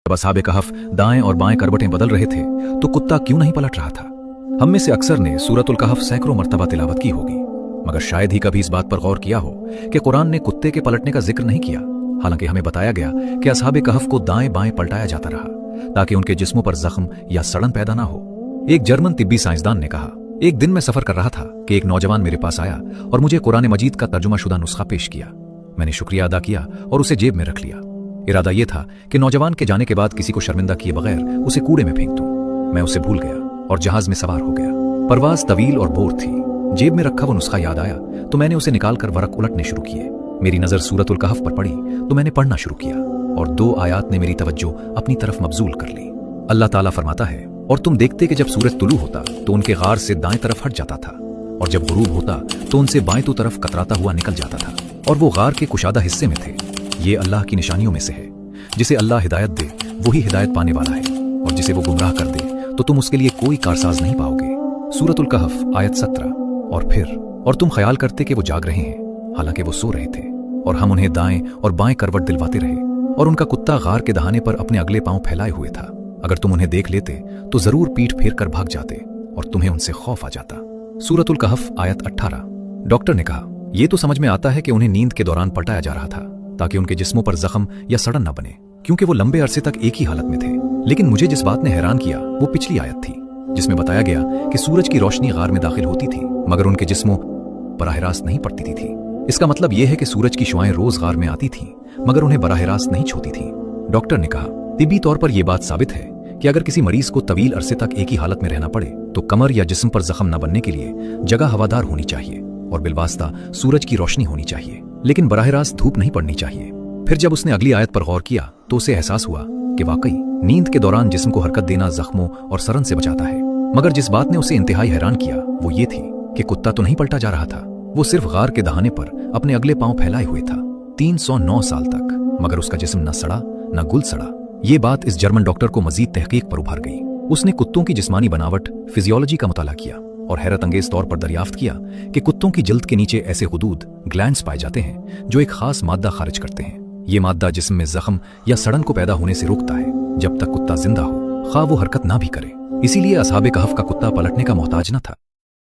जब असहाबे कहफ दाएं और बाएं करवटें बदल रहे थे तो कुत्ता क्यों नहीं पलट रहा था। हम में से अक्सर ने सूरतुल कहफ सैकड़ों मर्तबा तिलावत की होगी, मगर शायद ही कभी इस बात पर गौर किया हो कि कुरान ने कुत्ते के पलटने का जिक्र नहीं किया। हालांकि हमें बताया गया कि असहाबे कहफ को दाएं बाएं पलटाया जाता रहा ताकि उनके जिस्मों पर जख्म या सड़न पैदा ना हो। एक जर्मन तिब्बी साइंसदान ने कहा, एक दिन मैं सफर कर रहा था कि एक नौजवान मेरे पास आया और मुझे कुरान मजीद का तर्जुमा शुदा नुस्खा पेश किया। मैंने शुक्रिया अदा किया और उसे जेब में रख लिया। इरादा यह था कि नौजवान के जाने के बाद किसी को शर्मिंदा किए बगैर उसे कूड़े में फेंक दूं। मैं उसे भूल गया और जहाज में सवार हो गया। परवाज तवील और बोर थी। जेब में रखा वो नुस्खा याद आया तो मैंने उसे निकालकर वरक उलटने शुरू किए। मेरी नजर सूरतुल कहफ पर पड़ी तो मैंने पढ़ना शुरू किया और 2 आयात ने मेरी तवज्जो अपनी तरफ मबजूल कर ली। अल्लाह ताला फरमाता है, और तुम देखते कि जब सूरज तुलू होता तो उनके गार से दाएं तरफ हट जाता था और जब गुरूब होता तो उनसे बाएं तो तरफ कतराता हुआ निकल जाता था और वो गार के कुशादा हिस्से में थे। ये अल्लाह की निशानियों में से है। जिसे अल्लाह हिदायत दे वही हिदायत पाने वाला है और जिसे वो गुमराह कर दे तो तुम उसके लिए कोई कारसाज नहीं पाओगे। सूरतुल कहफ आयत 17। और फिर और तुम ख्याल करते कि वो जाग रहे हैं, हालांकि वो सो रहे थे और हम उन्हें दाएं और बाएं करवट दिलवाते रहे और उनका कुत्ता गार के दहाने पर अपने अगले पांव फैलाए हुए था। अगर तुम उन्हें देख लेते तो जरूर पीठ फेर कर भाग जाते और तुम्हें उनसे खौफ आ जाता। सूरतुल कहफ आयत 18। डॉक्टर ने कहा, यह तो समझ में आता है कि उन्हें नींद के दौरान पलटाया जा रहा था ताकि उनके जिस्मों पर जख्म या सड़न न बने, क्योंकि वो लंबे अरसे तक एक ही हालत में थे। लेकिन मुझे जिस बात ने हैरान किया वो पिछली आयत थी जिसमें बताया गया कि सूरज की रोशनी गार में दाखिल होती थी मगर उनके जिस्मों बराह रास्त नहीं पड़ती थी। इसका मतलब यह है कि सूरज की शुआएं रोज गार में आती थीं मगर उन्हें बराह रास्त नहीं छूती थीं। डॉक्टर ने कहा, तिब्बी तौर पर यह बात साबित है कि अगर किसी मरीज को तवील अरसे तक एक ही हालत में रहना पड़े तो कमर या जिस्म पर जख्म न बनने के लिए जगह हवादार होनी चाहिए और बिलवास्ता सूरज की रोशनी होनी चाहिए, लेकिन बराह रास्त धूप नहीं पड़नी चाहिए। फिर जब उसने अगली आयत पर गौर किया तो उसे एहसास हुआ कि वाकई नींद के दौरान जिस्म को हरकत देना जख्मों और सरन से बचाता है। मगर जिस बात ने उसे इंतहाई हैरान किया वो ये थी कि कुत्ता तो नहीं पलटा जा रहा था, वो सिर्फ गार के दहाने पर अपने अगले पांव फैलाए हुए था 309 साल तक, मगर उसका जिस्म न सड़ा न गुल सड़ा। ये बात इस जर्मन डॉक्टर को मजीद तहकीक पर उभार गई। उसने कुत्तों की जिस्मानी बनावट फिजियोलॉजी का मुताला किया और हैरत अंगेज तौर पर दरियाफ्त किया कि कुत्तों की जल्द के नीचे ऐसे हुदूद ग्लैंड्स पाए जाते हैं जो एक खास मादा खारिज करते हैं। ये मादा जिस्म में जख्म या सड़न को पैदा होने से रोकता है जब तक कुत्ता जिंदा हो, खा वो हरकत ना भी करे। इसीलिए असहाबे कहफ का कुत्ता पलटने का मोहताज न था।